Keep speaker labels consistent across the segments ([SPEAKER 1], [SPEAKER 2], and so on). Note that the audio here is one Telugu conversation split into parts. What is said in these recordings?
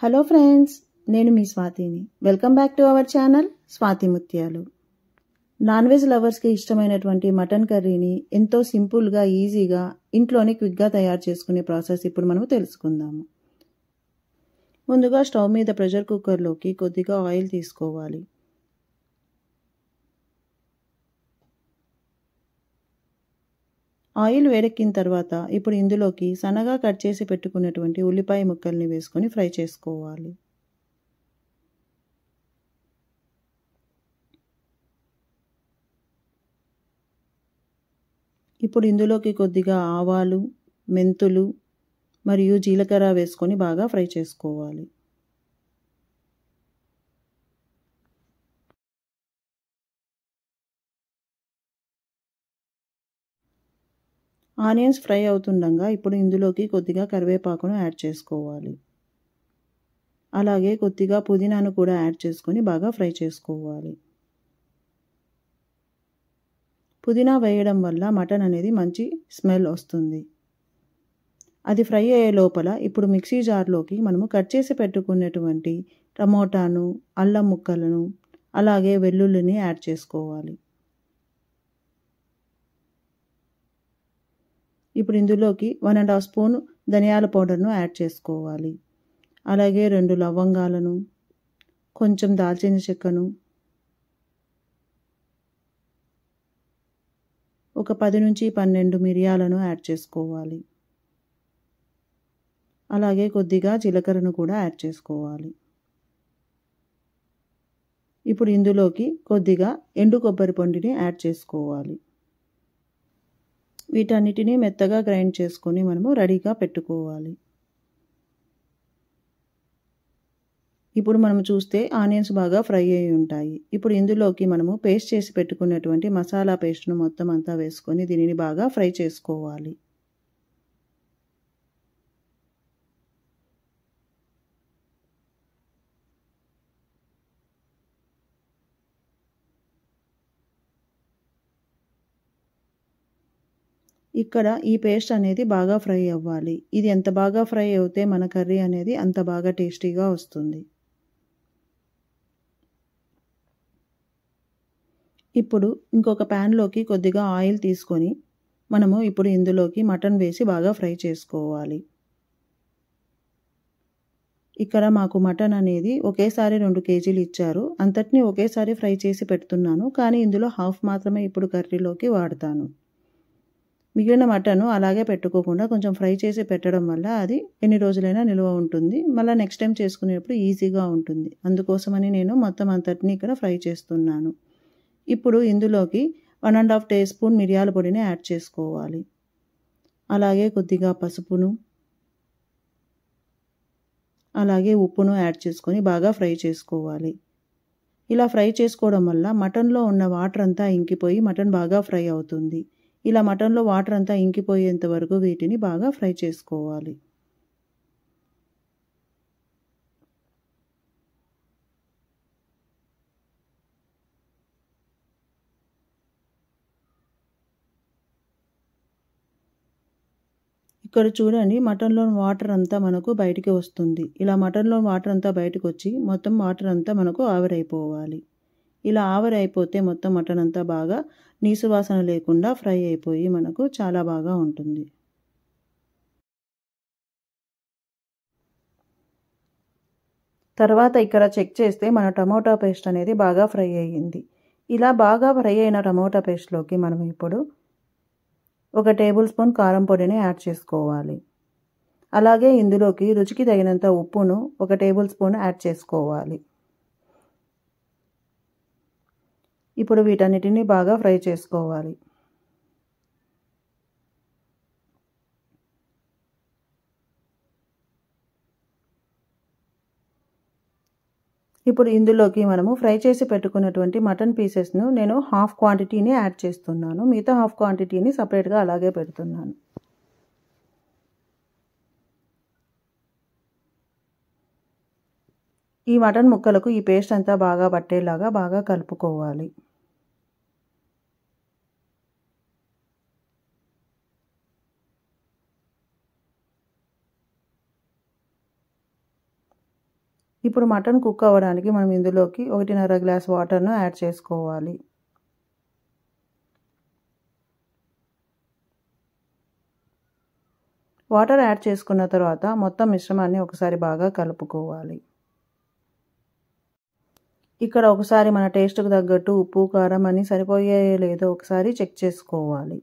[SPEAKER 1] హలో ఫ్రెండ్స్, నేను మీ స్వాతిని. Welcome back to our channel Swathi Muthyalu. Non veg లవర్స్కి ఇష్టమైనటువంటి మటన్ కర్రీని ఎంతో సింపుల్గా, ఈజీగా ఇంట్లోనే క్విక్గా తయారు చేసుకునే ప్రాసెస్ ఇప్పుడు మనం తెలుసుకుందాము. ముందుగా స్టవ్ మీద ప్రెషర్ కుక్కర్లోకి కొద్దిగా ఆయిల్ తీసుకోవాలి. ఆయిల్ వేడెక్కిన తర్వాత ఇప్పుడు ఇందులోకి సన్నగా కట్ చేసి పెట్టుకున్నటువంటి ఉల్లిపాయ ముక్కల్ని వేసుకొని ఫ్రై చేసుకోవాలి. ఇప్పుడు ఇందులోకి కొద్దిగా ఆవాలు, మెంతులు మరియు జీలకర్ర వేసుకొని బాగా ఫ్రై చేసుకోవాలి. ఆనియన్స్ ఫ్రై అవుతుండగా ఇప్పుడు ఇందులోకి కొద్దిగా కరివేపాకును యాడ్ చేసుకోవాలి. అలాగే కొద్దిగా పుదీనాను కూడా యాడ్ చేసుకొని బాగా ఫ్రై చేసుకోవాలి. పుదీనా వేయడం వల్ల మటన్ అనేది మంచి స్మెల్ వస్తుంది. అది ఫ్రై అయ్యే లోపల ఇప్పుడు మిక్సీ జార్లోకి మనము కట్ చేసి పెట్టుకున్నటువంటి టమోటాను, అల్లం ముక్కలను, అలాగే వెల్లుల్లిని యాడ్ చేసుకోవాలి. ఇప్పుడు ఇందులోకి 1½ స్పూన్ ధనియాల పౌడర్ను యాడ్ చేసుకోవాలి. అలాగే 2 లవంగాలను, కొంచెం దాల్చిన చెక్కను, ఒక 10 నుంచి 12 మిరియాలను యాడ్ చేసుకోవాలి. అలాగే కొద్దిగా జీలకర్రను కూడా యాడ్ చేసుకోవాలి. ఇప్పుడు ఇందులోకి కొద్దిగా ఎండు కొబ్బరి పొడిని యాడ్ చేసుకోవాలి. వీటన్నిటిని మెత్తగా గ్రైండ్ చేసుకొని మనము రెడీగా పెట్టుకోవాలి. ఇప్పుడు మనం చూస్తే ఆనియన్స్ బాగా ఫ్రై అయి ఉంటాయి. ఇప్పుడు ఇందులోకి మనము పేస్ట్ చేసి పెట్టుకున్నటువంటి మసాలా పేస్ట్ను మొత్తం అంతా వేసుకొని దీనిని బాగా ఫ్రై చేసుకోవాలి. ఇక్కడ ఈ పేస్ట్ అనేది బాగా ఫ్రై అవ్వాలి. ఇది ఎంత బాగా ఫ్రై అవుతే మన కర్రీ అనేది అంత బాగా టేస్టీగా వస్తుంది. ఇప్పుడు ఇంకొక ప్యాన్లోకి కొద్దిగా ఆయిల్ తీసుకొని మనము ఇప్పుడు ఇందులోకి మటన్ వేసి బాగా ఫ్రై చేసుకోవాలి. ఇక్కడ మాకు మటన్ అనేది ఒకేసారి 2 కేజీలు ఇచ్చారు. అంతటినీ ఒకేసారి ఫ్రై చేసి పెడుతున్నాను. కానీ ఇందులో హాఫ్ మాత్రమే ఇప్పుడు కర్రీలోకి వాడతాను. మిగిలిన మటను అలాగే పెట్టుకోకుండా కొంచెం ఫ్రై చేసి పెట్టడం వల్ల అది ఎన్ని రోజులైనా నిల్వ ఉంటుంది. మళ్ళీ నెక్స్ట్ టైం చేసుకునేటప్పుడు ఈజీగా ఉంటుంది. అందుకోసమని నేను మొత్తం అంతటిని ఇక్కడ ఫ్రై చేస్తున్నాను. ఇప్పుడు ఇందులోకి 1½ టీ స్పూన్ మిరియాల పొడిని యాడ్ చేసుకోవాలి. అలాగే కొద్దిగా పసుపును, అలాగే ఉప్పును యాడ్ చేసుకొని బాగా ఫ్రై చేసుకోవాలి. ఇలా ఫ్రై చేసుకోవడం వల్ల మటన్లో ఉన్న వాటర్ అంతా ఇంకిపోయి మటన్ బాగా ఫ్రై అవుతుంది. ఇలా మటన్లో వాటర్ అంతా ఇంకిపోయేంత వరకు వీటిని బాగా ఫ్రై చేసుకోవాలి. ఇక్కడ చూడండి, మటన్లో వాటర్ అంతా మనకు బయటికి వస్తుంది. ఇలా మటన్లో వాటర్ అంతా బయటకు వచ్చి మొత్తం వాటర్ అంతా మనకు ఆవిరైపోవాలి. ఇలా ఆవిరైపోతే మొత్తం మటన్ అంతా బాగా నీసు వాసన లేకుండా ఫ్రై అయిపోయి మనకు చాలా బాగా ఉంటుంది. తర్వాత ఇక్కడ చెక్ చేస్తే మన టమోటా పేస్ట్ అనేది బాగా ఫ్రై అయ్యింది. ఇలా బాగా ఫ్రై అయిన టమోటా పేస్ట్లోకి మనం ఇప్పుడు 1 టేబుల్ స్పూన్ కారం పొడిని యాడ్ చేసుకోవాలి. అలాగే ఇందులోకి రుచికి తగినంత ఉప్పును 1 టేబుల్ స్పూన్ యాడ్ చేసుకోవాలి. ఇప్పుడు వీటన్నిటిని బాగా ఫ్రై చేసుకోవాలి. ఇప్పుడు ఇందులోకి మనము ఫ్రై చేసి పెట్టుకున్నటువంటి మటన్ పీసెస్ను నేను హాఫ్ క్వాంటిటీని యాడ్ చేస్తున్నాను. మిగతా హాఫ్ క్వాంటిటీని సపరేట్గా అలాగే పెడుతున్నాను. ఈ మటన్ ముక్కలకు ఈ పేస్ట్ అంతా బాగా పట్టేలాగా బాగా కలుపుకోవాలి. ఇప్పుడు మటన్ కుక్ అవ్వడానికి మనం ఇందులోకి 1.5 గ్లాస్ వాటర్ను యాడ్ చేసుకోవాలి. వాటర్ యాడ్ చేసుకున్న తర్వాత మొత్తం మిశ్రమాన్ని ఒకసారి బాగా కలుపుకోవాలి. ఇక్కడ ఒకసారి మన టేస్ట్‌కు తగ్గట్టు ఉప్పు, కారం అన్నీ సరిపోయాయో లేదో ఒకసారి చెక్ చేసుకోవాలి.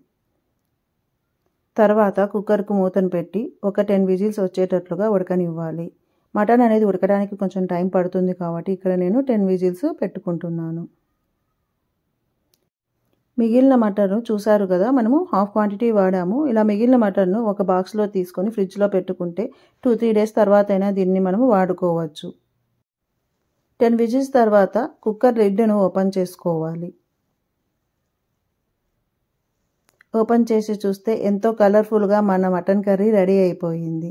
[SPEAKER 1] తర్వాత కుక్కర్‌కు మూతను పెట్టి ఒక 10 విజిల్స్ వచ్చేటట్లుగా ఉడకనివ్వాలి. మటన్ అనేది ఉడకడానికి కొంచెం టైం పడుతుంది కాబట్టి ఇక్కడ నేను 10 విజిల్స్ పెట్టుకుంటున్నాను. మిగిలిన మటన్ చూసారు కదా, మనము హాఫ్ క్వాంటిటీ వాడాము. ఇలా మిగిలిన మటన్ను ఒక బాక్స్లో తీసుకొని ఫ్రిడ్జ్లో పెట్టుకుంటే 2-3 డేస్ తర్వాత అయినా దీన్ని మనము వాడుకోవచ్చు. 10 విజిల్స్ తర్వాత కుక్కర్ లిడ్ను ఓపెన్ చేసుకోవాలి. ఓపెన్ చేసి చూస్తే ఎంతో కలర్ఫుల్గా మన మటన్ కర్రీ రెడీ అయిపోయింది.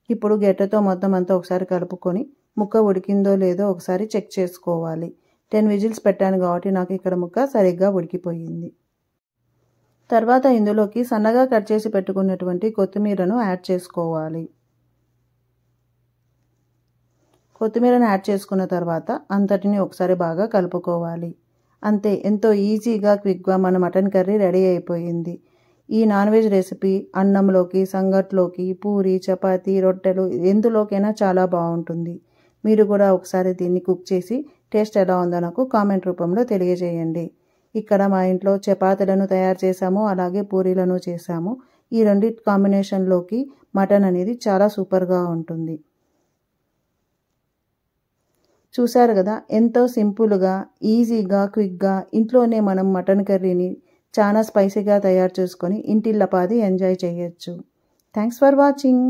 [SPEAKER 1] ఇప్పుడు గెట్టతో మొత్తం అంతా ఒకసారి కలుపుకొని ముక్క ఉడికిందో లేదో ఒకసారి చెక్ చేసుకోవాలి. 10 విజిల్స్ పెట్టాను కాబట్టి నాకు ఇక్కడ ముక్క సరిగ్గా ఉడికిపోయింది. తర్వాత ఇందులోకి సన్నగా కట్ చేసి పెట్టుకున్నటువంటి కొత్తిమీరను యాడ్ చేసుకోవాలి. కొత్తిమీరను యాడ్ చేసుకున్న తర్వాత అంతటిని ఒకసారి బాగా కలుపుకోవాలి. అంతే, ఎంతో ఈజీగా క్విక్గా మన మటన్ కర్రీ రెడీ అయిపోయింది. ఈ నాన్ వెజ్ రెసిపీ అన్నంలోకి, సంగట్లోకి, పూరి, చపాతీ, రొట్టెలు ఎందులోకైనా చాలా బాగుంటుంది. మీరు కూడా ఒకసారి దీన్ని కుక్ చేసి టేస్ట్ ఎలా ఉందో నాకు కామెంట్ రూపంలో తెలియజేయండి. ఇక్కడ మా ఇంట్లో చపాతీలను తయారు చేసాము, అలాగే పూరీలను చేసాము. ఈ రెండింటి కాంబినేషన్లోకి మటన్ అనేది చాలా సూపర్గా ఉంటుంది. చూసారు కదా, ఎంతో సింపుల్గా, ఈజీగా, క్విక్గా ఇంట్లోనే మనం మటన్ కర్రీని చాలా స్పైసీగా తయారు చేసుకొని ఇంటిల్లపాది ఎంజాయ్ చేయొచ్చు. Thanks for watching.